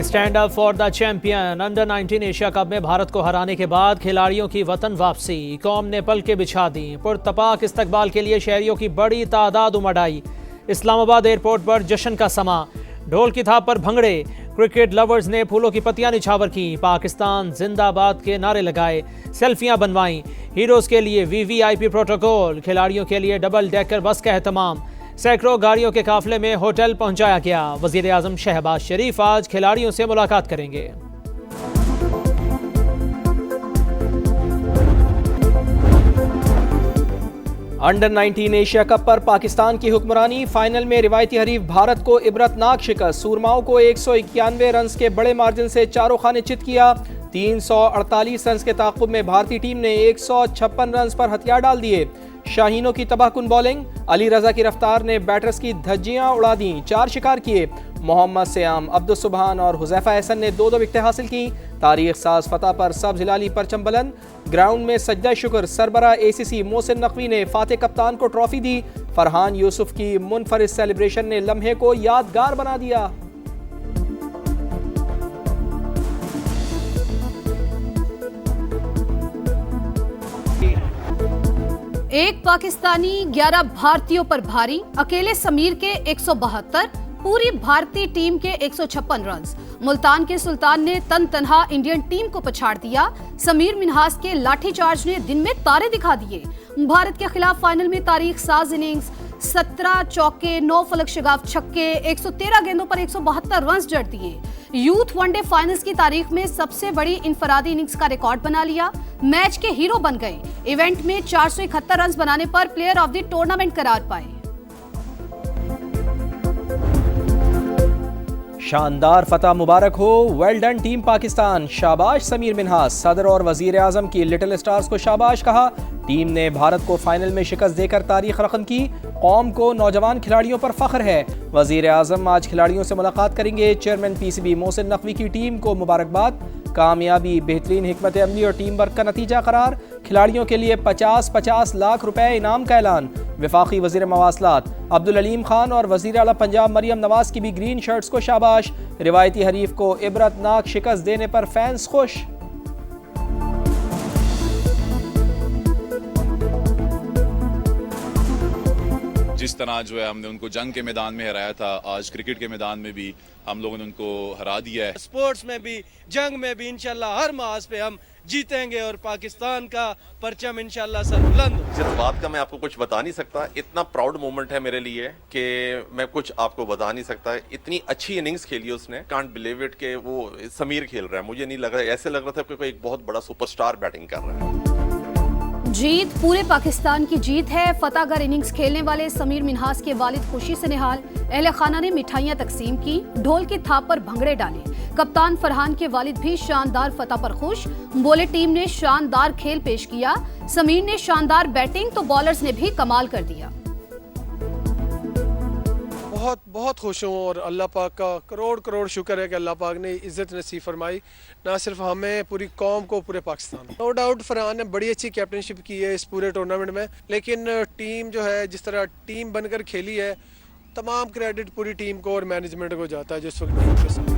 Stand up for the champion. Under 19 Asia cup में भारत को हराने के बाद खिलाड़ियों की वतन वापसी। कौम ने पलकें बिछा दी। पुरतपाक इस्तकबाल के लिए शहरियों की बड़ी तादाद उमड़ आई। इस्लामाबाद एयरपोर्ट पर जश्न का समा। ढोल की थाप पर भंगड़े। क्रिकेट लवर्स ने फूलों की पत्तियां निछावर की। पाकिस्तान जिंदाबाद के नारे लगाए। सेल्फियां बनवाईं। हीरोज के लिए वीवीआईपी प्रोटोकॉल। खिलाड़ियों के लिए डबल डेकर बस का एहतमाम। सैकड़ों गाड़ियों के काफिले में होटल पहुंचाया गया। वजीर आजम शहबाज शरीफ आज खिलाड़ियों से मुलाकात करेंगे। अंडर 19 एशिया कप पर पाकिस्तान की हुक्मरानी। फाइनल में रिवायती हरीफ भारत को इबरतनाक शिकस्त। सूरमाओं को 191 रन के बड़े मार्जिन से चारों खाने चित किया। 348 रन के ताक़ुब में भारतीय टीम ने 156 रन पर हथियार डाल दिए। शाहीनों की तबाहकुन बॉलिंग। अली रजा की रफ्तार ने बैटर्स की धज्जियां उड़ा दी। 4 शिकार किए। मोहम्मद सयाम, अब्दुल सुबहान और हुज़ैफा एहसन ने 2-2 विकेटें हासिल की। तारीख साज फतह पर सब्ज़ हिलाली परचम बुलंद। ग्राउंड में सज्जा शुक्र। सरबरा ACC मोहसिन नकवी ने फातेह कप्तान को ट्रॉफी दी। फरहान यूसुफ की मुनफरिद सेलिब्रेशन ने लम्हे को यादगार बना दिया। एक पाकिस्तानी 11 भारतीयों पर भारी। अकेले समीर के 172, पूरी भारतीय टीम के 156 रन। मुल्तान के सुल्तान ने तन तनहा इंडियन टीम को पछाड़ दिया। समीर मिन्हास के लाठीचार्ज ने दिन में तारे दिखा दिए। भारत के खिलाफ फाइनल में तारीख साज इनिंग्स। 17 चौके, 9 फलक शगाफ छक्के, 113 गेंदों पर 172 रन जड़ दिए। यूथ वनडे फाइनल्स की तारीख में सबसे बड़ी इनफरादी इनिंग्स का रिकॉर्ड बना लिया। मैच के हीरो बन गए। इवेंट में 471 रन बनाने पर प्लेयर ऑफ द टूर्नामेंट करार पाए। शानदार फतह मुबारक हो। Well done team Pakistan. शाबाश समीर मिन्हास। सदर और वजीर आजम की लिटिल स्टार्स को शाबाश कहा। टीम ने भारत को फाइनल में शिकस्त देकर तारीख रकम की। कौम को नौजवान खिलाड़ियों पर फख्र है। वजीर आजम आज खिलाड़ियों से मुलाकात करेंगे। चेयरमैन PCB मोहसिन नकवी की टीम को मुबारकबाद। कामयाबी बेहतरीन हिकमत अमली और टीम वर्क का नतीजा करार। खिलाड़ियों के लिए 50-50 लाख रुपए इनाम का ऐलान। वफाकी वजीर मवासलात अब्दुल अलीम खान और वजीर आला पंजाब मरियम नवाज की भी ग्रीन शर्ट्स को शाबाश। रिवायती हरीफ को इबरतनाक शिकस्त देने पर फैंस खुश। जिस तरह जो है हमने उनको जंग के मैदान में हराया था, आज क्रिकेट के मैदान में भी हम लोगों ने उनको हरा दिया है। स्पोर्ट्स में भी, जंग में भी इंशाल्लाह हर मास पे हम जीतेंगे और पाकिस्तान का परचम इंशाल्लाह सर बुलंद। जिस बात का मैं आपको कुछ बता नहीं सकता, इतना प्राउड मोमेंट है मेरे लिए कि मैं कुछ आपको बता नहीं सकता। इतनी अच्छी इनिंग्स खेली उसने। कांट बिलीव इट के वो समीर खेल रहा है। मुझे नहीं लग रहा, ऐसे लग रहा था कि कोई एक बहुत बड़ा सुपरस्टार बैटिंग कर रहा है। जीत पूरे पाकिस्तान की जीत है। फतहगर इनिंग्स खेलने वाले समीर मिन्हास के वालिद खुशी से निहाल। अहले खाना ने मिठाइयां तकसीम की। ढोल की थाप पर भंगड़े डाले। कप्तान फरहान के वालिद भी शानदार फतह पर खुश। बोले टीम ने शानदार खेल पेश किया। समीर ने शानदार बैटिंग तो बॉलर्स ने भी कमाल कर दिया। बहुत बहुत खुश हूँ और अल्लाह पाक का करोड़ करोड़ शुक्र है कि अल्लाह पाक ने इज्जत नसीब फरमाई, ना सिर्फ हमें, पूरी कौम को, पूरे पाकिस्तान। नो डाउट फरहान ने बड़ी अच्छी कैप्टनशिप की है इस पूरे टूर्नामेंट में, लेकिन टीम जो है जिस तरह टीम बनकर खेली है, तमाम क्रेडिट पूरी टीम को और मैनेजमेंट को जाता है जो इस वक्त टीम के साथ।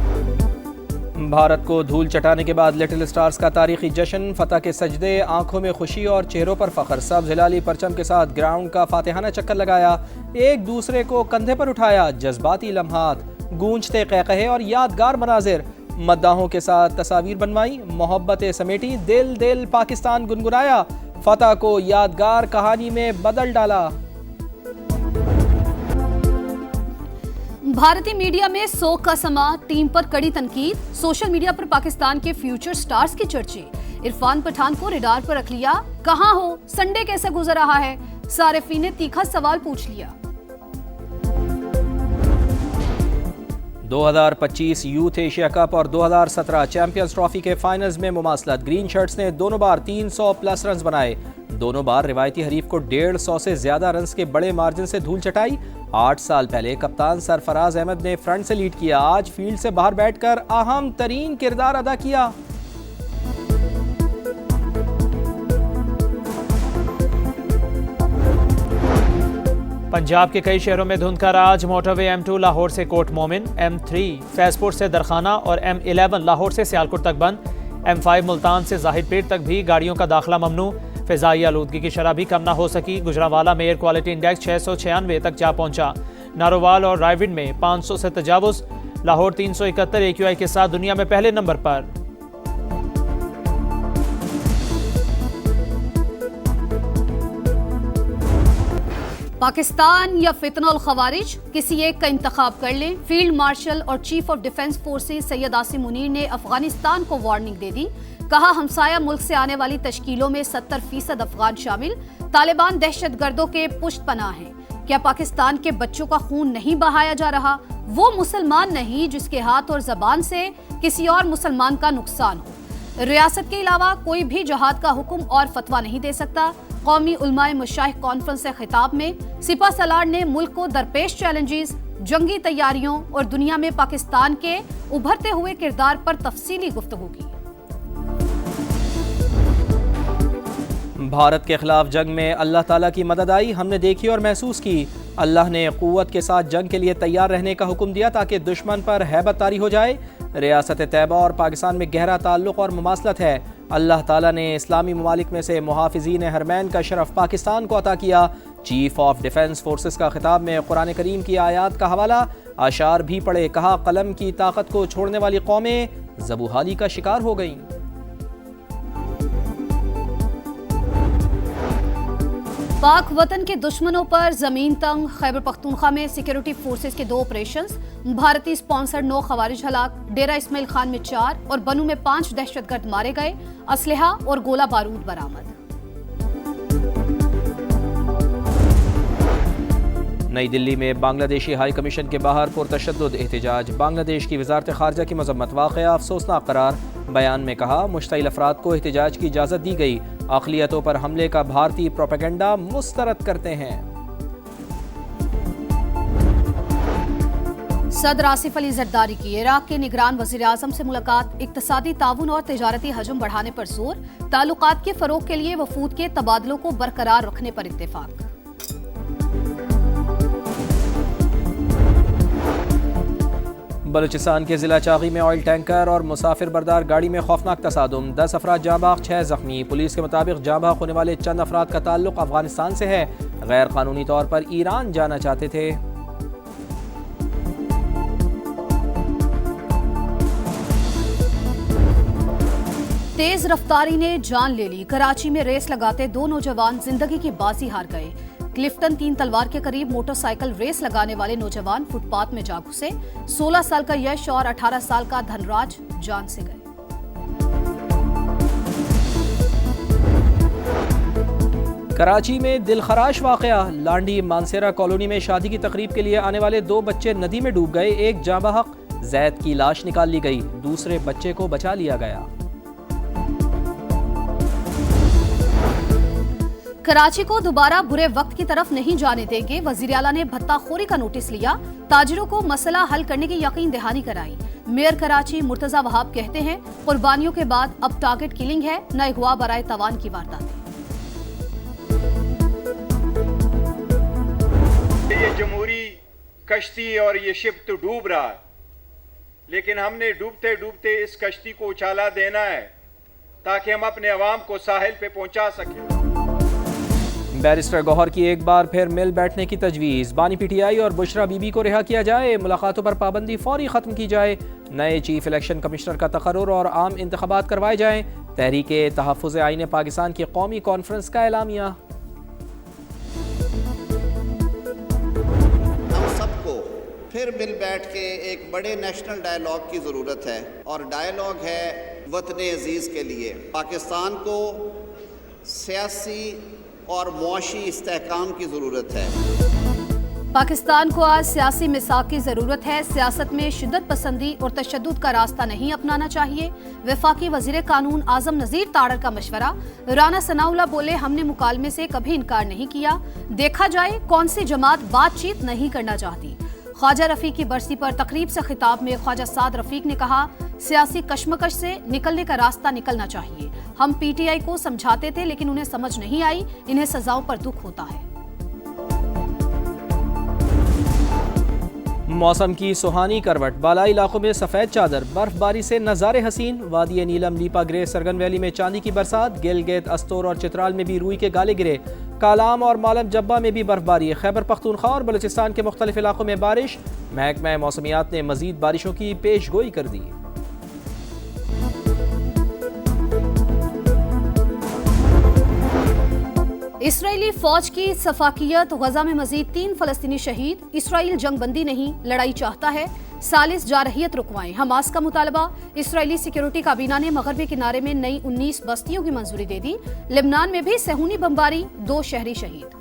भारत को धूल चटाने के बाद लिटिल स्टार्स का तारीखी जश्न। फतह के सजदे, आंखों में खुशी और चेहरों पर फख्र। सब्ज़ हिलाली परचम के साथ ग्राउंड का फातिहाना चक्कर लगाया। एक दूसरे को कंधे पर उठाया। जज्बाती लम्हात, गूंजते क़हक़हे और यादगार मनाजिर। मद्दाहों के साथ तस्वीर बनवाई। मोहब्बतें समेटी। दिल दिल पाकिस्तान गुनगुनाया। फतह को यादगार कहानी में बदल डाला। भारतीय मीडिया में सोग का समा। टीम पर कड़ी तनकीद। सोशल मीडिया पर पाकिस्तान के फ्यूचर स्टार्स के चर्चे। इरफान पठान को रडार पर रख लिया। कहां हो, संडे कैसे गुजर रहा है? सारिफीन ने तीखा सवाल पूछ लिया। 2025 यूथ एशिया कप और 2017 चैंपियंस ट्रॉफी के फाइनल्स में मुमासलत। ग्रीन शर्ट्स ने दोनों बार 300 प्लस रन बनाए। दोनों बार रिवायती हरीफ को 150 से ज्यादा रन के बड़े मार्जिन से धूल चटाई। 8 साल पहले कप्तान सरफराज अहमद ने फ्रंट से लीड किया। आज फील्ड से बाहर बैठकर अहम तरीन किरदार अदा किया। पंजाब के कई शहरों में धुंध का राज। मोटरवे M2 लाहौर से कोट मोमिन, M3 फैजपुर से दरखाना और M11 लाहौर से सियालकोट तक बंद। M5 मुल्तान से जाहिदपीर तक भी गाड़ियों का दाखिला ममनू। फिजाई आलूदगी की शरह भी कम ना हो सकी। गुजरांवाला में एयर क्वालिटी इंडेक्स 696 तक जा पहुंचा। नारोवाल और रायविंड में 500 से तजावुज। लाहौर 371 AQI के साथ दुनिया में पहले नंबर पर। पाकिस्तान या फितनल खवारिज, किसी एक का इंतखाब कर लें। फील्ड मार्शल और chief of defence forces Syed Asim Munir ने अफगानिस्तान को वार्निंग दे दी। कहा, हमसाया मुल्क से आने वाली तश्कीलों में 70% अफगान शामिल। तालिबान दहशतगर्दों के पुष्ट पनाह हैं। क्या पाकिस्तान के बच्चों का खून नहीं बहाया जा रहा? वो मुसलमान नहीं जिसके हाथ और जबान से किसी और मुसलमान का नुकसान हो। रियासत के अलावा कोई भी जहाद का हुक्म और फतवा नहीं दे सकता। कौमी उलमाए मशाइख कॉन्फ्रेंस से खिताब में सिपा सलार ने मुल्क को दरपेश चैलेंजेस, जंगी तैयारियों और दुनिया में पाकिस्तान के उभरते हुए किरदार पर तफसीली गुफ्तगू की। भारत के खिलाफ जंग में अल्लाह ताला की मदद आई, हमने देखी और महसूस की। अल्लाह ने क़ुव्वत के साथ जंग के लिए तैयार रहने का हुक्म दिया ताकि दुश्मन पर हैबत तारी हो जाए। रियासत तैयबा और पाकिस्तान में गहरा ताल्लुक़ और मुमासलत है। अल्लाह ताला ने इस्लामी ममालिक में से मुहाफ़िज़ीन हरमैन का शरफ पाकिस्तान को अता किया। चीफ ऑफ डिफेंस फोर्सेस का खिताब में कुरान करीम की आयात का हवाला, आशार भी पढ़े। कहा, कलम की ताकत को छोड़ने वाली कौमें ज़बूहाली का शिकार हो गईं। पाक वतन के दुश्मनों पर जमीन तंग। खैबर पख्तूनख्वा में सिक्योरिटी फोर्सेस के 2 ऑपरेशंस। भारतीय स्पॉन्सर्ड 9 खवारिज हलाक। डेरा इस्माइल खान में 4 और बनू में 5 दहशतगर्द मारे गए। असलहा और गोला बारूद बरामद। नई दिल्ली में बांग्लादेशी हाई कमीशन के बाहर पुरतशद्दुद एहतजाज। बांग्लादेश की वजारत खारजा की मजम्मत, वाक़या अफसोसनाक करार। बयान में कहा, मुश्तइल अफराद को एहतजाज की इजाज़त दी गई। अक़लियतों पर हमले का भारतीय प्रोपेगेंडा मुस्तरद करते हैं। सदर आसिफ अली जरदारी की इराक के निगरान वज़ीर आज़म से मुलाकात। इक़्तिसादी ताउन और तिजारती हजम बढ़ाने पर जोर। ताल्लुकात के फ़रोग़ के लिए वफूद के तबादलों को बरकरार रखने पर इत्तेफाक। बलूचिस्तान के ज़िला चागी में ऑयल टैंकर और मुसाफिर बरदार गाड़ी में खौफनाक तसादुम। 10 अफराद जाँ बाग, 6 जख्मी। पुलिस के मुताबिक जाँ बाग होने वाले चंद अफराद का ताल्लुक अफगानिस्तान से है। गैर कानूनी तौर पर ईरान जाना चाहते थे। तेज रफ्तारी ने जान ले ली। कराची में रेस लगाते 2 नौजवान जिंदगी की बाजी हार गए। क्लिफ्टन 3 तलवार के करीब मोटरसाइकिल रेस लगाने वाले नौजवान फुटपाथ में जा घुसे। 16 साल का यश और 18 साल का धनराज जान से गए। कराची में दिलखराश वाकया। लांडी मानसेरा कॉलोनी में शादी की तकरीब के लिए आने वाले 2 बच्चे नदी में डूब गए। एक जाँ बहक जैद की लाश निकाल ली गई, दूसरे बच्चे को बचा लिया गया। कराची को दोबारा बुरे वक्त की तरफ नहीं जाने देंगे। वजीर आला ने भत्ताखोरी का नोटिस लिया। ताजिरों को मसला हल करने की यकीन दहानी कराई। मेयर कराची मुर्तजा वहाब कहते हैं, कुर्बानियों के बाद अब टारगेट किलिंग है, न अगवा बराए तवान की वारदातें। ये जमहूरी कश्ती और ये शिप तो डूब रहा है, लेकिन हमने डूबते डूबते इस कश्ती को उछाला देना है ताकि हम अपने अवाम को साहिल पे पहुंचा सकें। बैरिस्टर गौहर की एक बार फिर मिल बैठने की तजवीज़। बानी पीटीआई और बुशरा बीबी को रिहा किया जाए। मुलाकातों पर पाबंदी फौरी ख़त्म की जाए। नए चीफ इलेक्शन कमिश्नर का तकर्रुर और आम इंतखाबात करवाए जाएँ। तहरीके तहफ़्फ़ुज़ आईन पाकिस्तान की कौमी कॉन्फ्रेंस का एलामिया। हम सबको फिर मिल बैठ के एक बड़े नेशनल डायलॉग की ज़रूरत है, और डायलॉग है वतन अजीज़ के लिए। पाकिस्तान को सियासी और मुआशी इस्तेहकाम की ज़रूरत है। पाकिस्तान को आज सियासी मिसाक की ज़रूरत है। सियासत में शिद्दत पसंदी और तशद्दुद का रास्ता नहीं अपनाना चाहिए। वफाकी वज़ीर कानून आज़म नज़ीर तारड़ का मशवरा। राना सनाउल्लाह बोले, हमने मुकालमे से कभी इनकार नहीं किया, देखा जाए कौन सी जमात बातचीत नहीं करना चाहती। ख्वाजा रफ़ीक की बरसी पर तकरीब से खिताब में ख्वाजा साद रफ़ीक ने कहा, सियासी कशमकश से निकलने का रास्ता निकलना चाहिए। हम पीटीआई को समझाते थे लेकिन उन्हें समझ नहीं आई, इन्हें सजाओं पर दुख होता है। मौसम की सुहानी करवट, बालाई इलाकों में सफ़ेद चादर, बर्फबारी से नज़ारे हसीन। वादी नीलम, लीपा ग्रे, सरगन वैली में चांदी की बरसात। गिलगित, अस्तोर और चित्राल में भी रूई के गाले गिरे। कालाम और मालम जब्बा में भी बर्फबारी। खैबर पख्तूनख्वा और बलूचिस्तान के मुख्तलिफ इलाकों में बारिश। महकमा मौसमियात ने मजीद बारिशों की पेश गोई कर दी। इसराइली फौज की सफाकियत, गजा में मजीद 3 फलस्तीनी शहीद। इसराइल जंगबंदी नहीं, लड़ाई चाहता है, सालिस जारहियत रुकवाएं, हमास का मुतालबा। इसराइली सिक्योरिटी काबीना ने मगरबी किनारे में नई 19 बस्तियों की मंजूरी दे दी। लेबनान में भी सेहूनी बमबारी, 2 शहरी शहीद।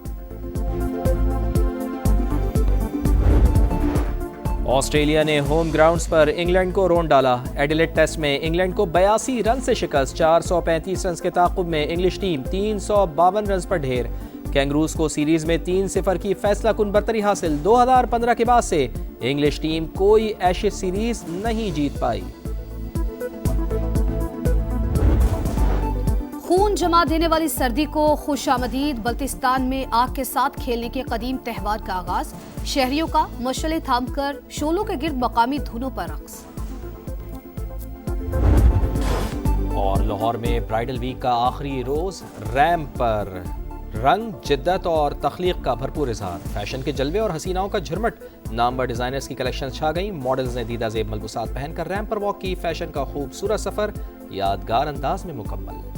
ऑस्ट्रेलिया ने होम ग्राउंड्स पर इंग्लैंड को रोंड डाला। एडिलेड टेस्ट में इंग्लैंड को 82 रन से शिकस्त। 435 रन के ताक़ुब में इंग्लिश टीम 352 रन पर ढेर। कैंगरूज को सीरीज में 3-0 की फैसला कुन बरतरी हासिल। 2015 के बाद से इंग्लिश टीम कोई एशेज सीरीज नहीं जीत पाई। खून जमा देने वाली सर्दी को खुशामदीद। बल्तिस्तान में आग के साथ खेलने के कदीम त्यौहार का आगाज। शहरियों का मशले थामकर शोलों के गिर्द मकामी धुनों पर रक्स। और लाहौर में ब्राइडल वीक का आखिरी रोज, रैंप पर रंग, जिद्दत और तख्लीक का भरपूर इजहार। फैशन के जलवे और हसीनाओं का झुरमट। नामवर डिजाइनर्स की कलेक्शन छा गई। मॉडल्स ने दीदा जेब मलबूसात पहनकर रैंप पर वॉक की। फैशन का खूबसूरत सफर यादगार अंदाज में मुकम्मल।